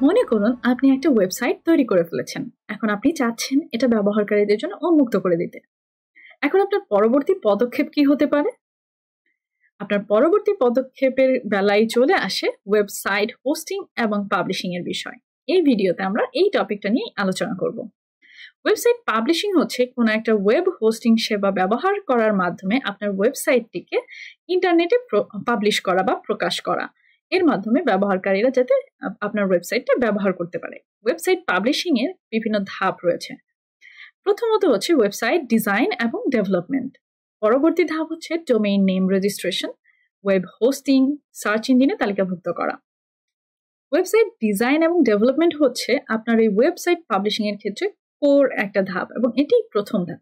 মনে করুন আপনি একটা ওয়েবসাইট তৈরি করে ফেলেছেন। এখন আপনি চাচ্ছেন এটা ব্যবহারকারীদের জন্য উন্মুক্ত করে দিতে। এখন আপনার পরবর্তী পদক্ষেপ কি হতে পারে? আপনার পরবর্তী পদক্ষেপের বেলায় চলে আসে ওয়েবসাইট হোস্টিং এবং পাবলিশিং এর বিষয়। এই ভিডিওতে আমরা এই টপিকটা নিয়ে আলোচনা করব। ওয়েবসাইট পাবলিশিং হচ্ছে কোনো একটা ওয়েব হোস্টিং সেবা ব্যবহার করার মাধ্যমে আপনার ওয়েবসাইটটিকে ইন্টারনেটে পাবলিশ করা বা প্রকাশ করা। এর মাধ্যমে ব্যবহারকারীরা যাতে আপনার ওয়েবসাইটটা ব্যবহার করতে পারে। ওয়েবসাইট পাবলিশিং এর বিভিন্ন ধাপ রয়েছে। প্রথমত হচ্ছে ওয়েবসাইট ডিজাইন এবং ডেভেলপমেন্ট। পরবর্তী ধাপ হচ্ছে domain name registration, web hosting, search ইঞ্জিনে তালিকাভুক্ত করা। ওয়েবসাইট ডিজাইন এবং ডেভেলপমেন্ট হচ্ছে আপনার এই ওয়েবসাইট পাবলিশিং এর ক্ষেত্রে কোর একটা ধাপ এবং এটি প্রথম ধাপ।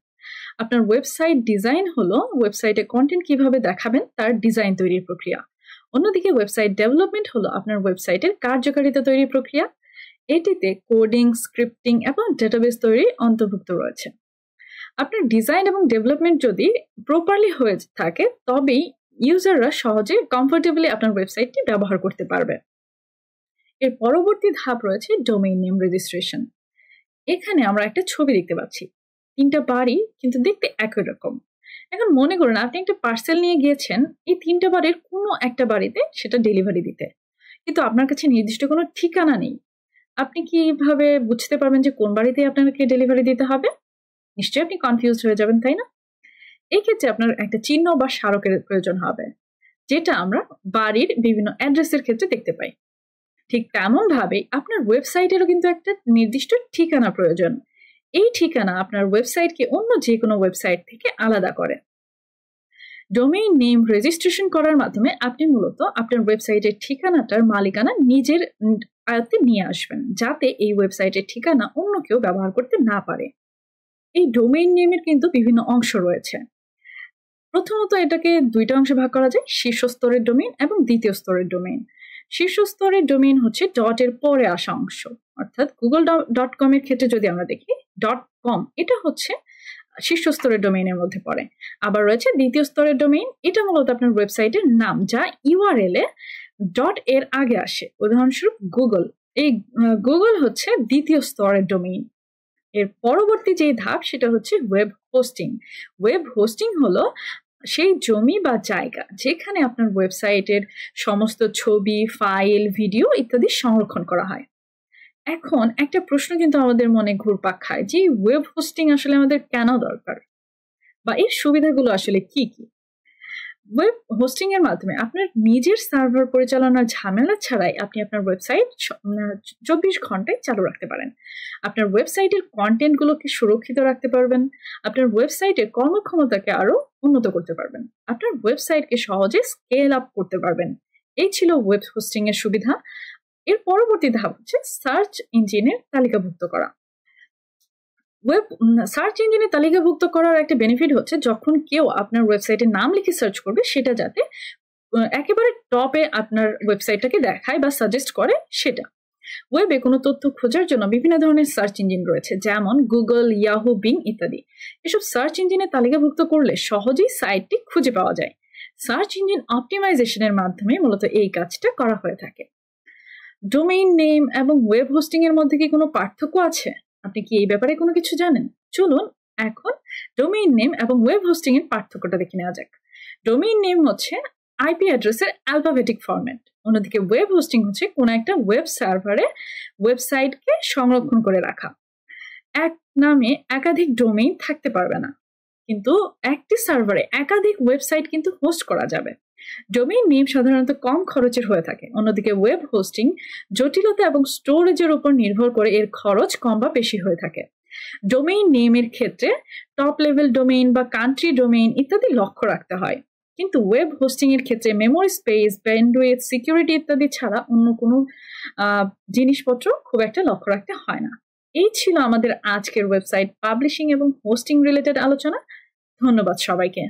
আপনার ওয়েবসাইট ডিজাইন হলো ওয়েবসাইটে কন্টেন্ট কিভাবে দেখাবেন তার ডিজাইন তৈরির প্রক্রিয়া। অন্যদিকে ওয়েবসাইট ডেভেলপমেন্ট হলো আপনার ওয়েবসাইটের কার্যকারিতা তৈরির প্রক্রিয়া। এটিতে কোডিং, স্ক্রিপ্টিং এবং ডেটাবেস তৈরি অন্তর্ভুক্ত রয়েছে। আপনার ডিজাইন এবং ডেভেলপমেন্ট যদি প্রপারলি হয়ে থাকে তবেই ইউজাররা সহজে কমফোর্টেবলি আপনার ওয়েবসাইটটি ব্যবহার করতে পারবে। এর পরবর্তী ধাপ রয়েছে ডোমেইন নেম রেজিস্ট্রেশন। এখানে আমরা একটা ছবি দেখতে পাচ্ছি, তিনটা বাড়ি কিন্তু দেখতে একই রকম। এখন মনে করুন আপনি একটা পার্সেল নিয়ে গিয়েছেন এই তিনটা বাড়ির কোনো একটা বাড়িতে সেটা ডেলিভারি দিতে, কিন্তু আপনার কাছে নির্দিষ্ট কোনো ঠিকানা নেই। আপনি কিভাবে বুঝতে পারবেন যে কোন বাড়িতে আপনাকে ডেলিভারি দিতে হবে? নিশ্চয়ই আপনি কনফিউজড হয়ে যাবেন, তাই না? এই ক্ষেত্রে আপনার একটা চিহ্ন বা স্মারকের প্রয়োজন হবে, যেটা আমরা বাড়ির বিভিন্ন অ্যাড্রেসের ক্ষেত্রে দেখতে পাই। ঠিক তেমন ভাবে আপনার ওয়েবসাইটেরও কিন্তু একটা নির্দিষ্ট ঠিকানা প্রয়োজন। এই ঠিকানা আপনার ওয়েবসাইটকে অন্য যে কোনো ওয়েবসাইট থেকে আলাদা করে। ডোমেইন নেম রেজিস্ট্রেশন করার মাধ্যমে আপনি মূলত আপনার ওয়েবসাইটের ঠিকানাটার মালিকানা নিজের আয়ত্তে নিয়ে আসবেন, যাতে এই ওয়েবসাইটের ঠিকানা অন্য কেউ ব্যবহার করতে না পারে। এই ডোমেইন নেমের কিন্তু বিভিন্ন অংশ রয়েছে। প্রথমত এটাকে দুইটা অংশে ভাগ করা যায়, শীর্ষ স্তরের ডোমেইন এবং দ্বিতীয় স্তরের ডোমেইন। শীর্ষ স্তরের ডোমেইন হচ্ছে ডটের পরে আসা অংশ, অর্থাৎ google.com এর ক্ষেত্রে যদি আমরা দেখি .com, এটা হচ্ছে শীর্ষ স্তরের ডোমেইনের মধ্যে পড়ে। আবার রয়েছে দ্বিতীয় স্তরের ডোমেইন, এটা মূলত আপনার ওয়েবসাইটের নাম যা ইউআরএল এ ডট এর আগে আসে। উদাহরণস্বরূপ গুগল, এই গুগল হচ্ছে দ্বিতীয় স্তরের ডোমেইন। এর পরবর্তী যে ধাপ সেটা হচ্ছে ওয়েব হোস্টিং। ওয়েব হোস্টিং হলো সেই জমি বা জায়গা যেখানে আপনার ওয়েবসাইটের সমস্ত ছবি, ফাইল, ভিডিও ইত্যাদি সংরক্ষণ করা হয়। এখন একটা প্রশ্ন কিন্তু আমাদের মনে ঘুরপাক খায় যে ওয়েব হোস্টিং আসলে আমাদের কেন দরকার বা এর সুবিধাগুলো আসলে কি কি? ওয়েব হোস্টিং এর মাধ্যমে আপনার নিজের সার্ভার পরিচালনার ঝামেলা ছাড়াই আপনি আপনার ওয়েবসাইট 24 ঘন্টায় চালু রাখতে পারেন। আপনার ওয়েবসাইটের কন্টেন্টগুলোকে সুরক্ষিত রাখতে পারবেন। আপনার ওয়েবসাইটের কর্মক্ষমতাকে আরো উন্নত করতে পারবেন। আপনার ওয়েবসাইটকে সহজে স্কেল আপ করতে পারবেন। এই ছিল ওয়েব হোস্টিং এর সুবিধা। এর পরবর্তী ধাপ হচ্ছে সার্চ ইঞ্জিনে তালিকাভুক্ত করা। ওয়েব সার্চ ইঞ্জিনে তালিকাভুক্ত করার একটা বেনিফিট হচ্ছে যখন কেউ আপনার ওয়েবসাইটের নাম লিখে সার্চ করবে সেটা যাতে একেবারে টপে আপনার ওয়েবসাইটটাকে দেখায় বা সাজেস্ট করে সেটা। ওয়েবে কোনো তথ্য খোঁজার জন্য বিভিন্ন ধরনের সার্চ ইঞ্জিন রয়েছে, যেমন গুগল, ইয়াহু, বিং ইত্যাদি। এসব সার্চ ইঞ্জিনে তালিকাভুক্ত করলে সহজেই সাইটটি খুঁজে পাওয়া যায়। সার্চ ইঞ্জিন অপটিমাইজেশনের মাধ্যমে মূলত এই কাজটা করা হয়ে থাকে। ডোমেইন নেম এবং ওয়েব হোস্টিং এর মধ্যে কি কোনো পার্থক্য আছে? আপনি কি এই ব্যাপারে কোনো কিছু জানেন? চলুন এখন ডোমেইন নেম এবং ওয়েব হোস্টিং এর পার্থক্যটা দেখে নেওয়া যাক। ডোমেইন নেম হচ্ছে আইপি অ্যাড্রেসের অ্যালফাবেটিক ফরম্যাট। অন্যদিকে ওয়েব হোস্টিং হচ্ছে কোনো একটা ওয়েব সার্ভারে ওয়েবসাইটকে সংরক্ষণ করে রাখা। এক নামে একাধিক ডোমেইন থাকতে পারবে না, কিন্তু একটি সার্ভারে একাধিক ওয়েবসাইট কিন্তু হোস্ট করা যাবে। ডোমেইন নেম সাধারণত কম খরচের হয়ে থাকে। অন্যদিকে ওয়েব হোস্টিং জটিলতা এবং স্টোরেজের উপর নির্ভর করে এর খরচ কম বা বেশি হয়ে থাকে। ডোমেইন নেমের ক্ষেত্রে টপ লেভেল ডোমেইন বা কান্ট্রি ডোমেইন ইত্যাদি লক্ষ্য রাখতে হয়, কিন্তু ওয়েব হোস্টিং এর ক্ষেত্রে মেমোরি স্পেস, ব্যান্ডউইথ, সিকিউরিটি ইত্যাদি ছাড়া অন্য কোনো জিনিসপত্র খুব একটা লক্ষ্য রাখতে হয় না। এই ছিল আমাদের আজকের ওয়েবসাইট পাবলিশিং এবং হোস্টিং রিলেটেড আলোচনা। ধন্যবাদ সবাইকে।